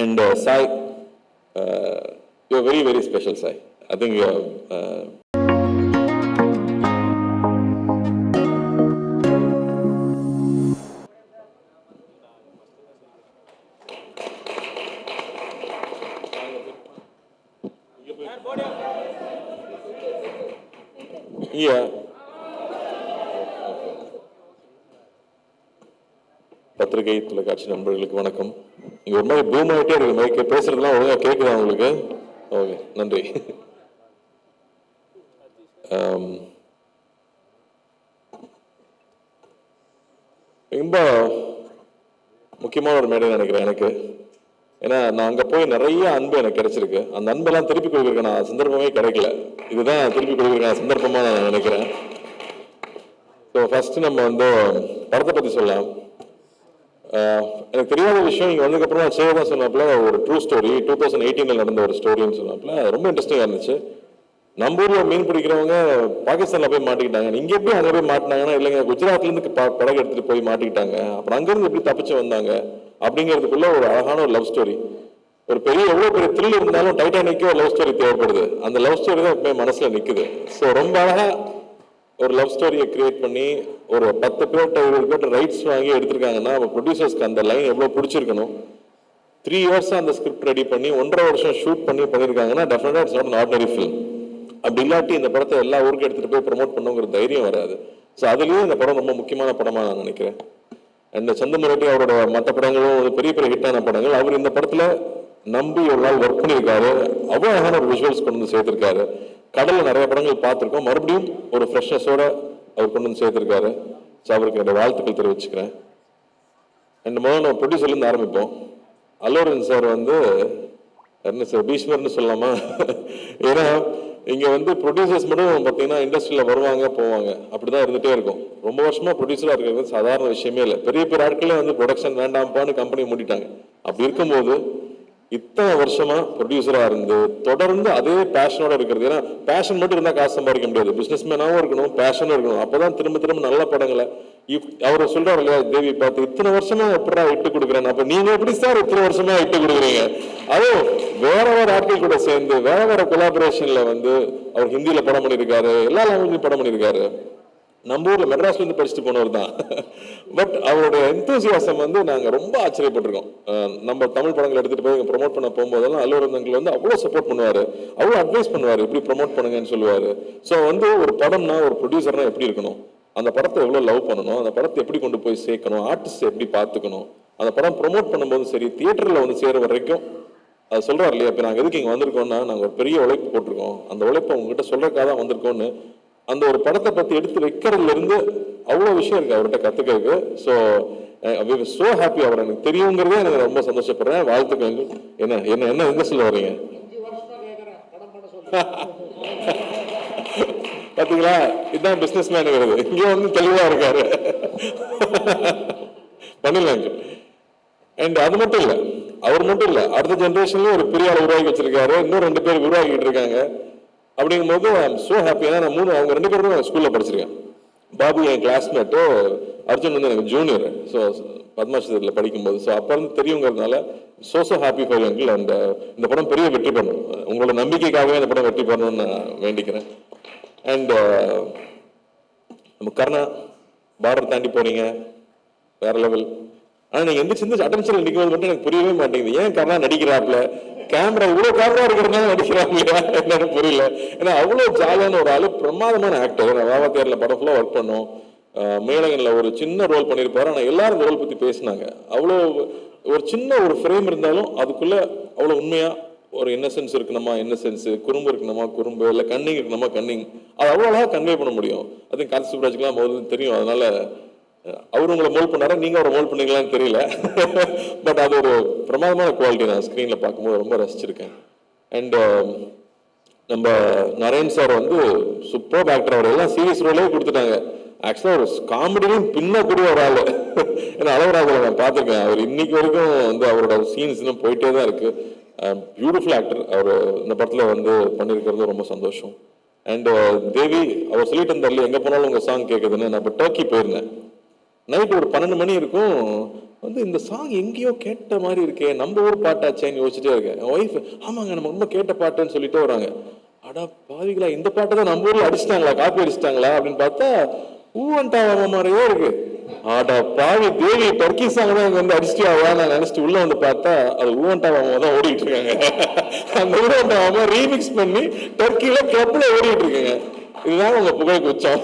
And Sai, you're very, very special, Sai. I think you're... Yeah. பத்திரிகை தொலைக்காட்சி நண்பர்களுக்கு வணக்கம். இங்க ஒரு மாதிரி பூம் ஆகிட்டே இருக்கு, மைக்க பேசுறதுலாம் ஒழுங்கா கேட்குதா உங்களுக்கு? ஓகே, நன்றி. ரொம்ப முக்கியமான ஒரு மேடை நினைக்கிறேன் எனக்கு. ஏன்னா நான் அங்கே போய் நிறைய அன்பு எனக்கு கிடைச்சிருக்கு. அந்த அன்பெல்லாம் திருப்பி கொடுக்குறேன் நான் சந்தர்ப்பமே கிடைக்கல. இதுதான் திருப்பி கொடுக்குறேன் சந்தர்ப்பமாக நான் நினைக்கிறேன். ஸோ ஃபர்ஸ்ட் நம்ம வந்து படத்தை பற்றி சொல்லலாம். எனக்கு தெரியாத விஷயம் இங்கே வந்ததுக்கப்புறம் நான் சேவை தான் சொன்னாப்புல ஒரு ட்ரூ ஸ்டோரி 2018 நடந்த ஒரு ஸ்டோரின்னு சொன்னாப்புல ரொம்ப இன்ட்ரெஸ்டிங்காக இருந்துச்சு. நம்ம ஊரில் மீன் பிடிக்கிறவங்க பாகிஸ்தானில் போய் மாட்டிக்கிட்டாங்க. இங்கே எப்படி அங்கே போய் மாட்டினாங்கன்னா இல்லைங்க குஜராத்லேருந்து படகு எடுத்துகிட்டு போய் மாட்டிக்கிட்டாங்க. அப்புறம் அங்கேருந்து எப்படி தப்பிச்சு வந்தாங்க அப்படிங்கிறதுக்குள்ள ஒரு அழகான ஒரு லவ் ஸ்டோரி. ஒரு பெரிய எவ்வளோ பெரிய த்ரில் இருந்தாலும் டைட்டானிக்கே ஒரு லவ் ஸ்டோரி தேவைப்படுது. அந்த லவ் ஸ்டோரி தான் எப்பவுமே மனசில் நிற்குது. ஸோ ரொம்ப அழகாக ஒரு லவ் ஸ்டோரியை கிரியேட் பண்ணி ஒரு 10 பேர்கிட்ட 20 பேர்கிட்ட ரைட்ஸ் வாங்கி எடுத்திருக்காங்கன்னா அப்போ ப்ரொடியூசர்ஸ்க்கு அந்த லைன் எவ்வளோ பிடிச்சிருக்கணும். 3 இயர்ஸாக அந்த ஸ்கிரிப்ட் ரெடி பண்ணி 1.5 வருஷம் ஷூட் பண்ணியிருக்காங்கன்னா டெஃபினட்டாக இட்ஸ் நாட் ஆர்டினரி ஃபிலிம். அப்படி இல்லாட்டி இந்த படத்தை எல்லா ஊருக்கு எடுத்துகிட்டு போய் ப்ரொமோட் பண்ணுங்கிற தைரியம் வராது. ஸோ அதுலேயும் இந்த படம் ரொம்ப முக்கியமான படமாக நான் நினைக்கிறேன். அண்ட் சந்திரமுரட்டி அவரோட மற்ற படங்களும் பெரிய பெரிய ஹிட்டான படங்கள். அவர் இந்த படத்தில் நம்பி ஒரு நாள் ஒர்க் பண்ணியிருக்காரு. அவ்வளோ அழகான ஒரு விஷுவல்ஸ் கொண்டு வந்து சேர்த்திருக்காரு. கடலில் நிறைய படங்கள் பார்த்துருக்கோம், மறுபடியும் ஒரு ஃப்ரெஷ்னஸோட அவர் கொண்டு வந்து சேர்த்திருக்காரு. ஸோ அவருக்கு என்னோட வாழ்த்துக்கள் தெரிவிச்சுக்கிறேன். அண்ட் முதல்ல நம்ம ப்ரொடியூசர்லேருந்து ஆரம்பிப்போம். அல்லு அர்ஜுன் சார் வந்து என்ன சார் பீஷ்மர்னு சொல்லலாமா? ஏன்னா இங்கே வந்து ப்ரொடியூசர்ஸ் மட்டும் பார்த்தீங்கன்னா இண்டஸ்ட்ரியில் வருவாங்க போவாங்க, அப்படிதான் இருந்துகிட்டே இருக்கும். ரொம்ப வருஷமாக ப்ரொடியூசராக இருக்கிறது சாதாரண விஷயமே இல்லை. பெரிய பெரிய ஆட்களே வந்து ப்ரொடக்ஷன் வேண்டாம்ப்பான்னு கம்பெனி மூடிட்டாங்க. அப்படி இருக்கும்போது இத்தனை வருஷமா ப்ரொடியூசரா இருந்து தொடர்ந்து அதே பேஷனோட இருக்கிறது. ஏன்னா பேஷன் மட்டும் இருந்தால் காசு சம்பாதிக்க முடியாது. பிசினஸ் மேனாவும் இருக்கணும், பேஷனும் இருக்கணும். அப்பதான் திரும்ப திரும்ப நல்ல படங்களை அவர் சொல்றாரு இல்லையா, தேவி பார்த்து இத்தனை வருஷமா எப்படா இட்டு கொடுக்குறேன். அப்ப நீங்க எப்படி சார் இத்தனை வருஷமா இட்டு கொடுக்குறீங்க? அதுவும் வேற வேற ஆட்கள் கூட சேர்ந்து வேற வேற கொலாபரேஷன்ல வந்து அவர் ஹிந்தியில படம் பண்ணியிருக்காரு, எல்லா லாங்குவேஜ்லயும் படம் பண்ணியிருக்காரு. நம்ம ஊர்ல மெட்ராஸ்ல இருந்து படிச்சுட்டு போனவர் தான். பட் அவருடைய எந்தூசியாசம் வந்து நாங்க ரொம்ப ஆச்சரியப்பட்டிருக்கோம். நம்ம தமிழ் படங்கள் எடுத்துட்டு போய் ப்ரொமோட் பண்ண போகும்போதெல்லாம் அல்லு அர்ஜுன் வந்து அவ்வளவு சப்போர்ட் பண்ணுவாரு, அவ்வளவு அட்வைஸ் பண்ணுவாரு, எப்படி ப்ரொமோட் பண்ணுங்கன்னு சொல்லுவாரு. ஸோ வந்து ஒரு படம்னா ஒரு ப்ரொடியூசர்னா எப்படி இருக்கணும், அந்த படத்தை எவ்வளவு லவ் பண்ணணும், அந்த படத்தை எப்படி கொண்டு போய் சேர்க்கணும், ஆர்டிஸ்ட் எப்படி பார்த்துக்கணும், அந்த படம் ப்ரொமோட் பண்ணும்போது சரி தியேட்டர்ல வந்து சேர வரைக்கும் அது சொல்றாரு இல்லையா. இப்போ நாங்கள் எதுக்கு இங்கே வந்திருக்கோம்னா நாங்கள் ஒரு பெரிய உழைப்பு போட்டிருக்கோம், அந்த உழைப்பை உங்ககிட்ட சொல்றதுக்காக தான் வந்திருக்கோம்னு அந்த ஒரு படத்தை பத்தி எடுத்து வைக்கிறதுல இருந்து அவ்வளோ விஷயம் இருக்கு அவர்கிட்ட கத்துக்கிறதுக்கு. So so happy. அவர் எனக்கு தெரியுங்கிறதே எனக்கு ரொம்ப சந்தோஷப்படுறேன். வாழ்த்துக்கள். என்ன என்ன என்ன எங்க சொல்ல வரீங்க? பாத்தீங்களா, இதுதான் பிசினஸ் மேனுங்கிறது. இங்க வந்து தெளிவா இருக்காரு. பண்ணலாங்க. அண்ட் அது மட்டும் இல்ல, அவர் மட்டும் இல்ல, அடுத்த ஜென்ரேஷன்லயும் ஒரு பெரிய ஆள் உருவாக்கி வச்சிருக்காரு. இன்னும் 2 பேர் உருவாக்கிட்டு இருக்காங்க. அப்படிங்கும்போது ஐ எம் ஸோ ஹாப்பி. ஏன்னா நான் அவங்க 2 பேரும் நான் ஸ்கூலில் படிச்சிருக்கேன். பாபு என் கிளாஸ்மேட்டு, அர்ஜுன் வந்து எனக்கு ஜூனியர். ஸோ பத்மாஸ்ரீல படிக்கும்போது ஸோ அப்போ இருந்து தெரியுங்கிறதுனால ஸோ ஹாப்பி ஃபார் யூ. அந்த இந்த படம் பெரிய வெற்றி பண்ணணும், உங்களோட நம்பிக்கைக்காகவே இந்த படம் வெற்றி பண்ணணும்னு நான் வேண்டிக்கிறேன். அண்ட் நம்ம கர்ணா பார்டர் தாண்டி போனீங்க, வேற லெவல். ஆனால் நீங்கள் எந்த அட்டென்ஷனில் நிற்கும்போது மட்டும் எனக்கு புரியவே மாட்டேங்குது. ஏன் கர்ணா நடிக்கிறாப்புல, கேமரா இவ்வளவு கேமரா இருக்கிறதுனால நடிக்கிறாங்க என்னன்னு புரியல. ஏன்னா அவ்வளவு ஜாலியான ஒரு ஆளு, பிரமாதமான ஆக்டர். வாவாத்தியாரில் படம் ஃபுல்லாக ஒர்க் பண்ணோம். மேலகன்ல ஒரு சின்ன ரோல் பண்ணியிருப்பாரு. ஆனால் எல்லாரும் ரோல் பத்தி பேசினாங்க. அவ்வளோ ஒரு சின்ன ஒரு ஃப்ரேம் இருந்தாலும் அதுக்குள்ள அவ்வளோ உண்மையா ஒரு இன்னசென்ஸ் இருக்கணுமா இன்னசென்ஸ், குறும்பு இருக்கணுமா குறும்பு, இல்லை கன்னிங் இருக்கணுமா கன்னிங், அது அவ்வளோ அழகாக கன்வே பண்ண முடியும். அது கார்த்தி சுப்ராஜுக்குலாம் முதல்ல தெரியும். அதனால அவர் உங்களை மோல் பண்ணாரா, நீங்க அவரை மோல் பண்ணீங்களான்னு தெரியல. பட் அது ஒரு பிரமாதமான குவாலிட்டி. நான் ஸ்க்ரீன்ல பார்க்கும்போது ரொம்ப ரசிச்சிருக்கேன். அண்ட் நம்ம நரேன் சார் வந்து சூப்பர் ஆக்டர். அவர் எல்லாம் சீரியஸ் ரோலே கொடுத்துட்டாங்க. ஆக்சுவலா ஒரு காமெடியும் பின்னக்கூடிய ஒரு ஆள். ஏன்னா அழகராஜில் நான் பார்த்துருக்கேன். அவர் இன்னைக்கு வரைக்கும் வந்து அவரோட சீன்ஸ் இன்னும் போயிட்டே தான் இருக்கு. Beautiful actor. அவர் இந்த படத்தில் வந்து பண்ணியிருக்கிறது ரொம்ப சந்தோஷம். அண்ட் தேவி அவர் சொல்லிட்டு இருந்தார் எங்கே போனாலும் உங்கள் சாங் கேட்குதுன்னு. நான் இப்போ டர்க்கி போயிருந்தேன். நைட் ஒரு 12 மணி இருக்கும். வந்து இந்த சாங் எங்கேயோ கேட்ட மாதிரி இருக்கே, நம்ம ஊர் பாட்டாச்சேன்னு யோசிச்சுட்டே இருக்கேன். என் ஒய்ஃப் ஆமாங்க நம்ம ரொம்ப கேட்ட பாட்டுன்னு சொல்லிட்டே வராங்க. அடா பாவிகளா, இந்த பாட்டை தான் நம்ம ஊர்ல அடிச்சிட்டாங்களா, காப்பி அடிச்சிட்டாங்களா அப்படின்னு பார்த்தா ஊவன்டா மாதிரியே இருக்கு. ஆடா பாவி தேவி, டர்க்கி சாங் தான் இங்க வந்து அடிச்சிட்டியாவா நான் நினைச்சிட்டு உள்ள வந்து பார்த்தா அது ஊவன்டா தான் ஓடிட்டு இருக்காங்க. அந்த ஊவன்டா ரீமிக்ஸ் பண்ணி டர்க்கில கிளப்ல ஓடிட்டு இருக்கேங்க. இதுதான் உங்க புகழுக்கு உச்சம்.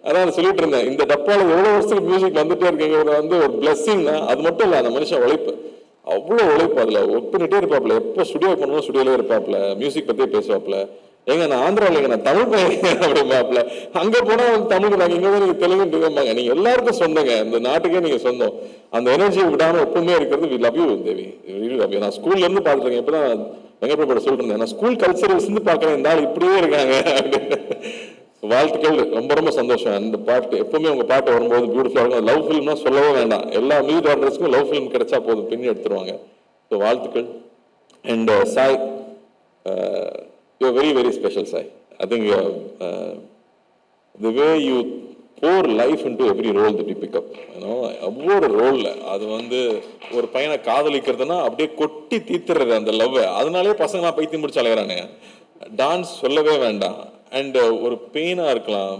அதான் சொல்லிட்டு இருந்தேன், இந்த டப்பால எவ்வளவு வருஷத்துக்கு மியூசிக் வந்துட்டே இருக்கீங்க வந்து ஒரு பிளஸ்ஸிங் தான். அது மட்டும் இல்ல, அந்த மனுஷன் உழைப்பு, அவ்வளவு உழைப்பு. அதுல ஒர்க் பண்ணிட்டே இருப்பாப்ல, எப்போ ஸ்டுடியோ பண்ணணும் ஸ்டுடியோல இருப்பாப்ல, மியூசிக் பத்தியே பேசுவாப்ல. ஏங்க நான் ஆந்திராவில் நான் தமிழ் பையன் அப்படிம்பாப்ல. அங்க போனா தமிழ், நாங்க இங்க நீங்க தெலுங்குன்னு நீங்க எல்லாருக்கும் சொந்தங்க, இந்த நாட்டுக்கே நீங்க சொந்தம். அந்த எனர்ஜியை விடாம எப்பவுமே இருக்கிறது. We love you Devi, love you. நான் ஸ்கூல்ல இருந்து பாத்துருக்கேன். இப்பதான் வெங்கட்பிரபு சொல்லிட்டு இருந்தேன், நான் ஸ்கூல் கல்ச்சரல்ஸ் இருந்து பாக்குறேன், இந்த ஆள் இப்படியே இருக்காங்க அப்படின்னு. வாழ்த்துக்கள், ரொம்ப ரொம்ப சந்தோஷம். அந்த பாட்டு எப்பவுமே உங்க பாட்டு வரும்போது பியூட்டிஃபுல்லா இருக்கும். லவ் ஃபிலிம்னா சொல்லவே வேண்டாம், எல்லா மியூசிக் டைரக்டர்ஸ்க்கும் லவ் ஃபிலிம் கிடைச்சா போதும், பின்னி எடுத்துருவாங்க. ஸோ வாழ்த்துக்கள். And Sai, you very very special Sai. I think the way you pour life into every role that you pick up, ஒவ்வொரு ரோல்ல அது வந்து ஒரு பையனை காதலிக்கிறதுனா அப்படியே கொட்டி தீத்துறது அந்த லவ். அதனாலே பசங்களாம் பைத்தியம் முடிச்சு அலைகிறானுங்க. டான்ஸ் சொல்லவே வேண்டாம். அண்ட் ஒரு பெயினாக இருக்கலாம்,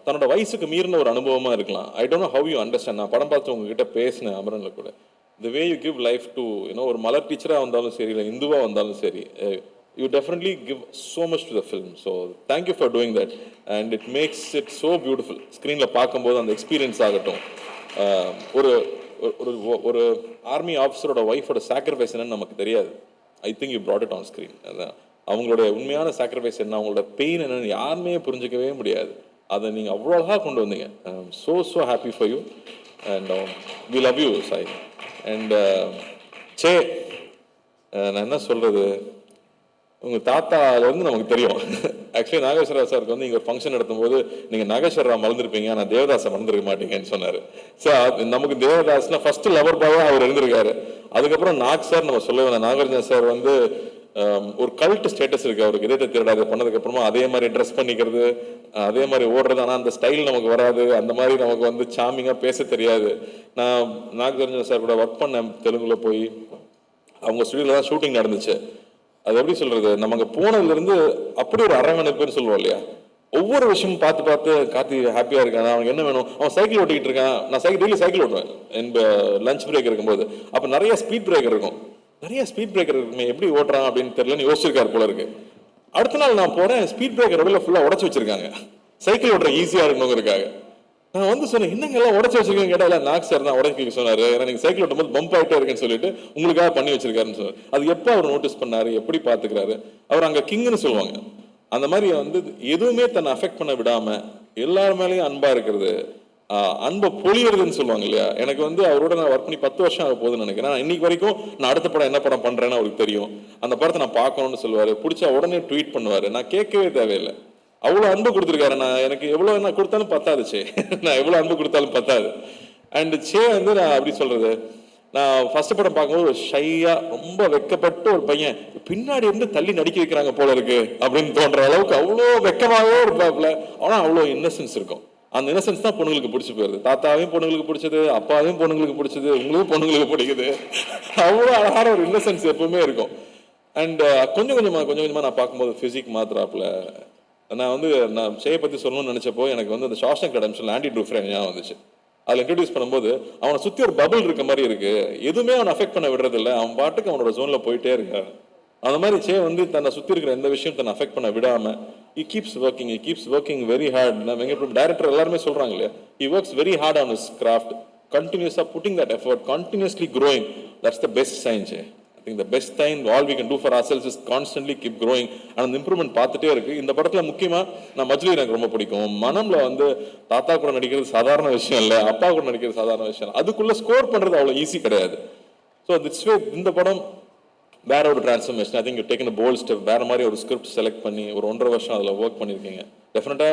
தன்னோட வயசுக்கு மீறின ஒரு அனுபவமாக இருக்கலாம். I don't know how you understand. நான் படம் பார்த்து உங்ககிட்ட பேசினேன் அமரனில் கூட. The way you give life to ஒரு மலர் டீச்சராக வந்தாலும் சரி, இல்லை இந்துவாக வந்தாலும் சரி, you definitely give so much to the film. So thank you for doing that and it makes it so beautiful. ஸ்க்ரீனில் பார்க்கும்போது அந்த எக்ஸ்பீரியன்ஸ் ஆகட்டும், ஒரு ஒரு ஆர்மி ஆஃபீஸரோட ஒய்ஃபோட சாக்ரிஃபைஸ் என்னன்னு நமக்கு தெரியாது. ஐ think you broad it on screen. அதான் அவங்களோட உண்மையான சாக்ரிஃபைஸ் என்ன, அவங்களோட பெயின் என்னன்னு யாருமே புரிஞ்சிக்கவே முடியாது. அதை நீங்கள் அவ்வளோ அழகாக கொண்டு வந்தீங்க. So happy for you and we love you Sai. And say, நான் என்ன சொல்கிறது, உங்கள் தாத்தாலேருந்து நமக்கு தெரியும். ஆக்சுவலி நாகேஸ்வரா சாருக்கு வந்து இங்கே ஒரு ஃபங்க்ஷன் நடத்தும்போது நீங்கள் நாகேஸ்வரா மறந்துருப்பீங்க, நான் தேவதாஸை மறந்துருக்க மாட்டீங்கன்னு சொன்னார். சார் நமக்கு தேவதாஸ்னா ஃபர்ஸ்ட் லவர் பாயாக அவர் இருந்திருக்காரு. அதுக்கப்புறம் நாக் சார் நம்ம சொல்ல வேணாம். நாகார்ஜுன சார் வந்து ஒரு கல்ட் ஸ்டேட்டஸ் இருக்கு அவருக்கு. இதயத்தை திருடாது பண்ணதுக்கு அப்புறமா அதே மாதிரி ட்ரெஸ் பண்ணிக்கிறது, அதே மாதிரி ஓடுறது. ஆனால் அந்த ஸ்டைல் நமக்கு வராது, அந்த மாதிரி நமக்கு வந்து சாமிங்காக பேச தெரியாது. நான் நாகார்ஜுன சார் கூட ஒர்க் பண்ணேன் தெலுங்குல போய். அவங்க ஸ்டுடியோல தான் ஷூட்டிங் நடந்துச்சு. அது எப்படி சொல்றது, நம்ம அங்கே போனதுல இருந்து அப்படி ஒரு அரவணைப்புன்னு சொல்லுவோம் இல்லையா. ஒவ்வொரு விஷயமும் பார்த்து பார்த்து கார்த்தி ஹாப்பியா இருக்கான், அவனுக்கு என்ன வேணும், அவன் சைக்கிள் ஓட்டிக்கிட்டு இருக்கான். நான் டெய்லி சைக்கிள் ஓட்டுவேன் என் லஞ்ச் பிரேக் இருக்கும்போது. அப்போ நிறைய ஸ்பீட் பிரேக்கர் இருக்கும், நிறைய ஸ்பீட் பிரேக்கர் இருக்குமே, எப்படி ஓட்டுறான் அப்படின்னு தெரியலன்னு யோசிச்சிருக்காரு போல இருக்கு. அடுத்த நாள் நான் போறேன், ஸ்பீட் பிரேக்கர் உடல ஃபுல்லா உடச்சு வச்சிருக்காங்க, சைக்கிள் ஓட்டுற ஈஸியா இருக்கணுங்கிறதுக்காக. நான் வந்து சொன்னேன், என்னங்க எல்லாம் உடச்சு வச்சிருக்கேன் கேட்டா, நாக் சார் தான் உடச்சு சொன்னாரு, ஏன்னா நீங்க சைக்கிள் ஓட்டும் போது பம்ப் ஆகிட்டே இருக்குன்னு சொல்லிட்டு உங்களுக்காக பண்ணி வச்சிருக்காருன்னு சொன்னார். அது எப்போ அவர் நோட்டீஸ் பண்ணாரு, எப்படி பாத்துக்கிறாரு, அவர் அங்க கிங்னு சொல்லுவாங்க. அந்த மாதிரி வந்து எதுவுமே தன்னை அஃபெக்ட் பண்ண விடாம எல்லார் மேலேயும் அன்பா இருக்கிறது, அன்பை பொழியறதுன்னு சொல்லுவாங்க இல்லையா. எனக்கு வந்து அவரோட நான் ஒர்க் பண்ணி 10 வருஷம் ஆக போகுதுன்னு நினைக்கிறேன். இன்னைக்கு வரைக்கும் நான் அடுத்த படம் என்ன படம் பண்றேன்னு அவருக்கு தெரியும். அந்த படத்தை நான் பார்க்கணும்னு சொல்லுவாரு, பிடிச்சா உடனே ட்வீட் பண்ணுவாரு. நான் கேட்கவே தேவையில்லை, அவ்வளோ அன்பு கொடுத்துருக்காரு. நான் எனக்கு எவ்வளோ என்ன கொடுத்தாலும் பத்தாது சே, நான் எவ்வளோ அன்பு கொடுத்தாலும் பத்தாது. அண்ட் சே வந்து நான் அப்படி சொல்றது, நான் ஃபர்ஸ்ட் படம் பார்க்கும்போது ஒரு ஷையா ரொம்ப வெக்கப்பட்டு ஒரு பையன் பின்னாடி இருந்து தள்ளி நடிக்க வைக்கிறாங்க போல இருக்கு அப்படின்னு தோன்ற அளவுக்கு அவ்வளோ வெக்கமாகவே இருப்பாப்புல. ஆனால் அவ்வளோ இன்னசென்ஸ் இருக்கும். அந்த இன்னசென்ஸ் தான் பொண்ணுங்களுக்கு பிடிச்சி போயிருது. தாத்தாவையும் பொண்ணுங்களுக்கு பிடிச்சது, அப்பாவையும் பொண்ணுங்களுக்கு பிடிச்சது, உங்களுக்கும் பொண்ணுங்களுக்கு பிடிக்குது. அவ்வளோ அழகான ஒரு இன்னசென்ஸ் எப்பவுமே இருக்கும். அண்ட் கொஞ்சம் கொஞ்சமா நான் பார்க்கும்போது பிசிக் மாத்திராப்புல. நான் வந்து நான் செய்ய பற்றி சொல்லணும்னு நினைச்சப்போ எனக்கு வந்து அந்த ஷாஷங்க் ரிடெம்ப்ஷன் ஆண்டி ட்ரூஃப்ரேன் ஞாபகம் வந்துச்சு. அதில் இன்ட்ரடியூஸ் பண்ணும்போது அவனை சுற்றி ஒரு பபிள் இருக்க மாதிரி இருக்கு, எதுவுமே அவனை அஃபெக்ட் பண்ண விடுறது இல்லை, அவன் பாட்டுக்கு அவனோட ஜோன்ல போயிட்டே இருக்கான். அந்த மாதிரி சே வந்து தன்னை சுற்றி இருக்கிற எந்த விஷயம் தன்னை அஃபெக்ட் பண்ண விடாம he keeps working very hard. நான் வெங்கட் டைரக்டர் எல்லாருமே சொல்றாங்க இல்லையா, he works very hard on his craft, continuously putting that effort, continuously growing. That's the best sign. I think the best thing all we can do for ourselves is constantly keep growing and அந்த improvement பார்த்துட்டே இருக்கு. இந்த படத்துல முக்கியமா நான் மஜ்லி எனக்கு ரொம்ப பிடிக்கும். மனம்ல வந்து தாத்தா கூட நடிக்கிறது சாதாரண விஷயம் இல்லை, அப்பா கூட நடிக்கிறது சாதாரண விஷயம், அதுக்குள்ள ஸ்கோர் பண்றது அவ்வளோ ஈஸி கிடையாது. ஸோ திட்ஸ் வே இந்த படம் வேற ஒரு டிரான்ஸ்ஃபர்மேஷன். I think you taken bold step. வேற மாதிரி ஒரு ஸ்கிரிப்ட் செலக்ட் பண்ணி ஒரு 1.5 வருஷம் அதில் ஒர்க் பண்ணியிருக்கீங்க. டெஃபினட்டா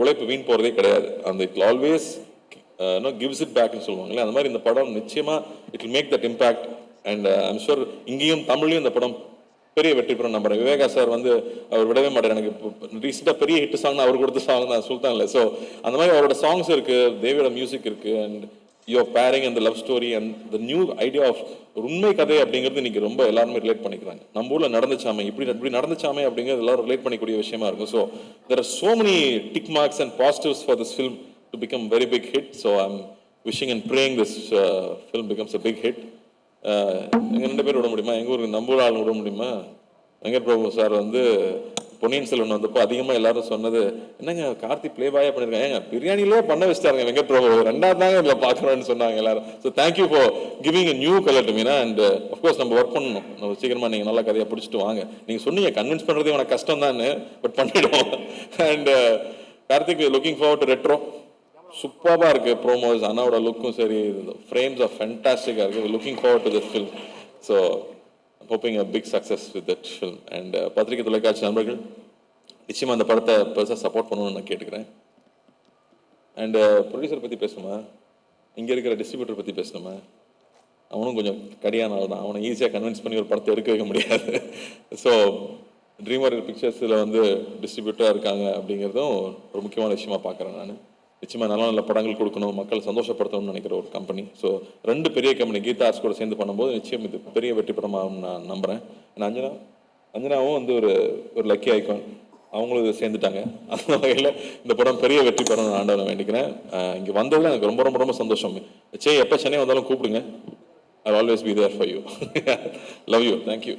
உழைப்பு வீண் போறதே கிடையாது. அந்த இட் ஆல்வேஸ் கிவ்ஸ் இட் பேக்னு சொல்லுவாங்களே, அந்த மாதிரி இந்த படம் நிச்சயமா it will make that impact. And I'm sure இங்கேயும் தமிழ்லையும் இந்த படம் பெரிய வெற்றி பெறும் நம்புறேன். விவேகா சார் வந்து அவர் விடவே மாட்டார். எனக்கு ரீசெண்டாக பெரிய ஹிட் சாங் அவர் கொடுத்த சாங் தான் சுல்தான் இல்லை. ஸோ அந்த மாதிரி அவரோட சாங்ஸ் இருக்கு, தேவியோட மியூசிக் இருக்கு. And your pairing and love story and the new idea of ஒரு உண்மை கதை அப்படிங்கிறது இன்னைக்கு ரொம்ப எல்லாருமே ரிலேட் பண்ணிக்கிறாங்க. நம்ம ஊரில் நடந்துச்சாமே, இப்படி நடந்துச்சாமே அப்படிங்கிறது எல்லாரும் ரிலேட் பண்ணிக்கூடிய விஷயமா இருக்கும். So there are so many tick marks and positives for this film to become very big hit. So I am wishing and praying this film becomes a big hit. எங்கள் 2 பேர் விட முடியுமா? எங்கள் ஊருக்கு நம்ம ஊர் ஆள் விட முடியுமா? வெங்கட் பிரபு சார் வந்து பொன்னியின் செல்வன் வந்தப்போ அதிகமாக எல்லாரும் சொன்னது, என்னங்க கார்த்தி ப்ளே பாயா பண்ணியிருக்காங்க, ஏங்க பிரியாணிலே பண்ண வச்சிட்டாருங்க வெங்கட் பிரபு, 2வது தாங்க இதில் பார்க்குறோன்னு சொன்னாங்க எல்லாரும். So thank you for giving a new colour to Meena. And of course நம்ம ஒர்க் பண்ணணும். நம்ம சீக்கிரமாக நீங்கள் நல்ல கதையாக பிடிச்சிட்டு வாங்க. நீங்கள் சொன்னீங்க கன்வின்ஸ் பண்ணுறதே உனக்கு கஷ்டம் தான், பட் பண்ணிவிடுவோம். And Karthik looking forward to retro. சூப்பராக இருக்குது ப்ரோமோஸ், அண்ணாவோட லுக்கும் சரி, ஃப்ரேம்ஸ் ஆஃப் ஃபேண்டாஸ்டிக்காக இருக்குது. Looking forward to this film. So hoping a big success with that film. And பத்திரிகை தொலைக்காட்சி நண்பர்கள் நிச்சயமாக அந்த படத்தை பெருசாக சப்போர்ட் பண்ணணும்னு நான் கேட்டுக்கிறேன். அண்ட் ப்ரொடியூசர் பற்றி பேசணுமா, இங்கே இருக்கிற டிஸ்ட்ரிபியூட்டர் பற்றி பேசணுமா? அவனும் கொஞ்சம் கடியான ஆள் தான், அவனை ஈஸியாக கன்வின்ஸ் பண்ணி ஒரு படத்தை எடுக்க வைக்க முடியாது. ஸோ ட்ரீமர் பிக்சர்ஸில் வந்து டிஸ்ட்ரிபியூட்டராக இருக்காங்க அப்படிங்கிறதும் ஒரு முக்கியமான விஷயமா பார்க்குறேன் நான். நிச்சயமாக நல்ல நல்ல படங்கள் கொடுக்கணும், மக்கள் சந்தோஷப்படுத்தணும்னு நினைக்கிற ஒரு கம்பெனி. ஸோ 2 பெரிய கம்பெனி கீதா ஆர்ட்ஸ் கூட சேர்ந்து பண்ணும்போது நிச்சயம் இது பெரிய வெற்றி படமாக நான் நம்புகிறேன். ஏன்னா அஞ்சனாவும் வந்து ஒரு லக்கி ஐக்கான், அவங்களும் இதை சேர்ந்துட்டாங்க. அந்த வகையில் இந்த படம் பெரிய வெற்றி படம் நான் ஆண்டவனை வேண்டிக்கிறேன். இங்கே வந்ததில் எனக்கு ரொம்ப ரொம்ப ரொம்ப சந்தோஷம். எப்போ சென்னை வந்தாலும் கூப்பிடுங்க. I always be there for you. Love you. Thank you.